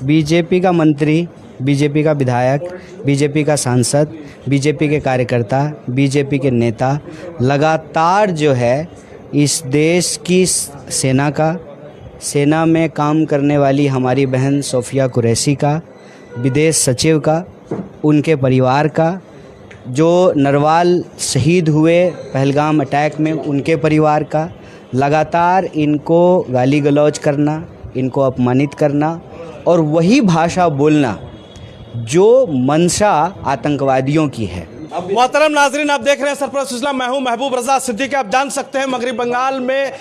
BJP का मंत्री, BJP का विधायक, बीजेपी का सांसद, बीजेपी के कार्यकर्ता, बीजेपी के नेता लगातार जो है इस देश की सेना में काम करने वाली हमारी बहन सोफिया कुरैशी का, विदेश सचिव का, उनके परिवार का, जो नरवाल शहीद हुए पहलगाम अटैक में उनके परिवार का, लगातार इनको गाली गलौज करना, इनको अपमानित करना और वही भाषा बोलना जो मंशा आतंकवादियों की है। मोहतरम नाजरीन, आप देख रहे हैं सरफराज इस्लाम, मैं हूं महबूब रजा सिद्दीकी। आप जान सकते हैं मगरबी बंगाल में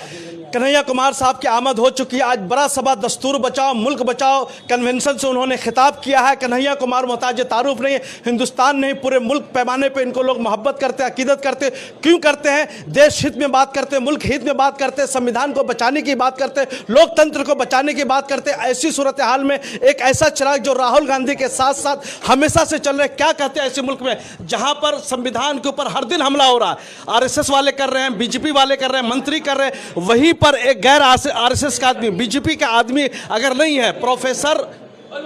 कन्हैया कुमार साहब की आमद हो चुकी है। आज बड़ा सभा दस्तूर बचाओ मुल्क बचाओ कन्वेंशन से उन्होंने खिताब किया है। कन्हैया कुमार मोहताज तारुफ नहीं, हिंदुस्तान नहीं, पूरे मुल्क पैमाने पे इनको लोग मोहब्बत करते हैं, अकीदत करते हैं। क्यों करते हैं? देश हित में बात करते हैं, मुल्क हित में बात करते हैं, संविधान को बचाने की बात करते हैं, लोकतंत्र को बचाने की बात करते हैं। ऐसी सूरत हाल में एक ऐसा चिराग जो राहुल गांधी के साथ साथ हमेशा से चल रहे, क्या कहते हैं ऐसे मुल्क में जहां पर संविधान के ऊपर हर दिन हमला हो रहा है, आरएसएस वाले कर रहे हैं, बीजेपी वाले कर रहे हैं, मंत्री कर रहे हैं, वहीं पर एक गैर आरएसएस का आदमी, बीजेपी का आदमी अगर नहीं है, प्रोफेसर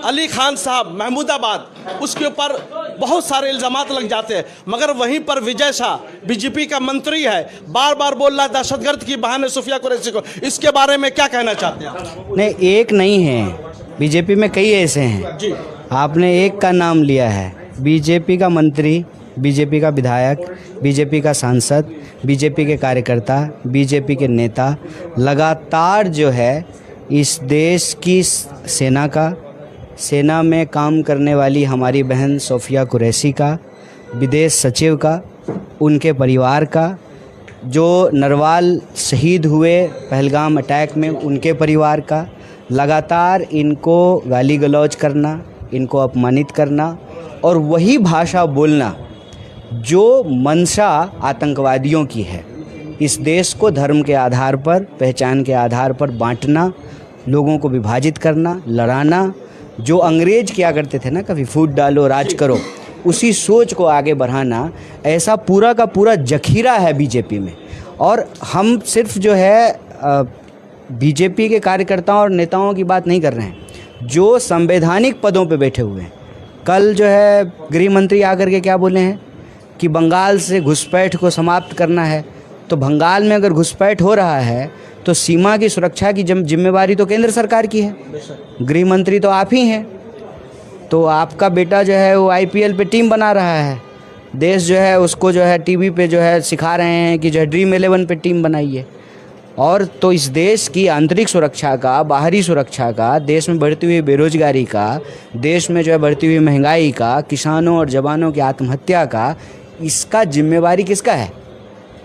अली खान साहब महमूदाबाद, उसके ऊपर बहुत सारे इल्जामात लग जाते हैं। मगर वहीं पर विजय शाह बीजेपी का मंत्री है, बार बार बोल रहा है दहशतगर्द की बहाने सोफिया कुरैशी को। इसके बारे में क्या कहना चाहते हैं? नहीं, एक नहीं है, बीजेपी में कई ऐसे हैं जी। आपने एक का नाम लिया है। बीजेपी का मंत्री, बीजेपी का विधायक, बीजेपी का सांसद, बीजेपी के कार्यकर्ता, बीजेपी के नेता लगातार जो है इस देश की सेना में काम करने वाली हमारी बहन सोफिया कुरैशी का, विदेश सचिव का, उनके परिवार का, जो नरवाल शहीद हुए पहलगाम अटैक में उनके परिवार का, लगातार इनको गाली गलौज करना, इनको अपमानित करना और वही भाषा बोलना जो मंशा आतंकवादियों की है। इस देश को धर्म के आधार पर, पहचान के आधार पर बांटना, लोगों को विभाजित करना, लड़ाना, जो अंग्रेज किया करते थे ना, कभी फूट डालो राज करो, उसी सोच को आगे बढ़ाना, ऐसा पूरा का पूरा जखीरा है बीजेपी में। और हम सिर्फ जो है बीजेपी के कार्यकर्ताओं और नेताओं की बात नहीं कर रहे हैं, जो संवैधानिक पदों पे बैठे हुए हैं। कल जो है गृह मंत्री आकर के क्या बोले हैं कि बंगाल से घुसपैठ को समाप्त करना है। तो बंगाल में अगर घुसपैठ हो रहा है तो सीमा की सुरक्षा की जिम्मेवारी तो केंद्र सरकार की है, गृह मंत्री तो आप ही हैं। तो आपका बेटा जो है वो आईपीएल पे टीम बना रहा है, देश जो है उसको जो है टीवी पे जो है सिखा रहे हैं कि जो है ड्रीम 11 पे टीम बनाइए। और तो इस देश की आंतरिक सुरक्षा का, बाहरी सुरक्षा का, देश में बढ़ती हुई बेरोजगारी का, देश में जो है बढ़ती हुई महंगाई का, किसानों और जवानों की आत्महत्या का, इसका जिम्मेवारी किसका है?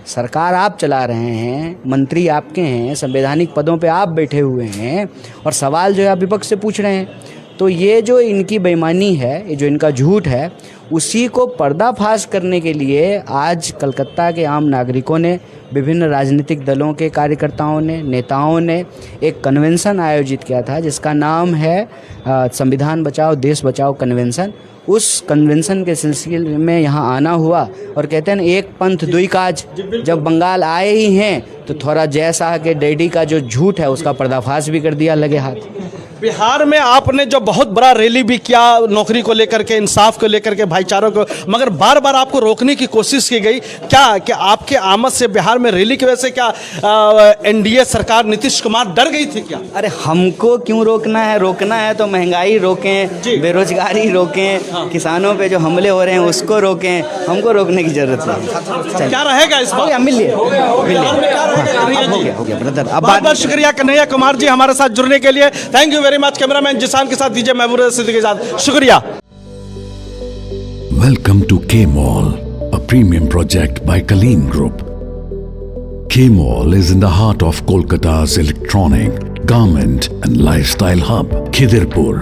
सरकार आप चला रहे हैं, मंत्री आपके हैं, संवैधानिक पदों पे आप बैठे हुए हैं और सवाल जो है आप विपक्ष से पूछ रहे हैं। तो ये जो इनकी बेईमानी है, ये जो इनका झूठ है, उसी को पर्दाफाश करने के लिए आज कलकत्ता के आम नागरिकों ने, विभिन्न राजनीतिक दलों के कार्यकर्ताओं ने, नेताओं ने एक कन्वेंशन आयोजित किया था जिसका नाम है संविधान बचाओ देश बचाओ कन्वेंशन। उस कन्वेंशन के सिलसिले में यहाँ आना हुआ और कहते हैं एक पंथ दुई काज। जब बंगाल आए ही हैं तो थोड़ा जय शाह के डैडी का जो झूठ है उसका पर्दाफाश भी कर दिया लगे हाथ। बिहार में आपने जो बहुत बड़ा रैली भी किया नौकरी को लेकर के, इंसाफ को लेकर के, भाईचारों को, मगर बार बार आपको रोकने की कोशिश की गई। क्या आपके आमद से बिहार में रैली की वजह से क्या एनडीए सरकार नीतीश कुमार डर गई थी क्या? अरे हमको क्यों रोकना है? रोकना है तो महंगाई रोकें, बेरोजगारी रोकें, किसानों पे जो हमले हो रहे हैं उसको रोकें, हमको रोकने की जरूरत नहीं। क्या रहेगा इस बार? मिलिए हो गया ब्रदर। अब बहुत बहुत शुक्रिया कन्हैया कुमार जी हमारे साथ जुड़ने के लिए। Thank you very much. Cameraman Zishan के साथ दीजिए महबूब रजा सिद्दीकी के साथ, शुक्रिया। Welcome to K-Mall, a premium project by Kaleen Group. K-Mall is in the heart of Kolkata's electronic, garment and lifestyle hub, Khidirpur.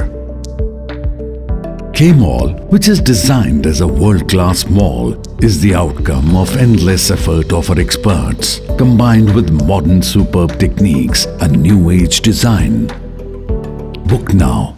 K-Mall, which is designed as a world-class mall, is the outcome of endless effort of our experts, combined with modern superb techniques and new age design. Book now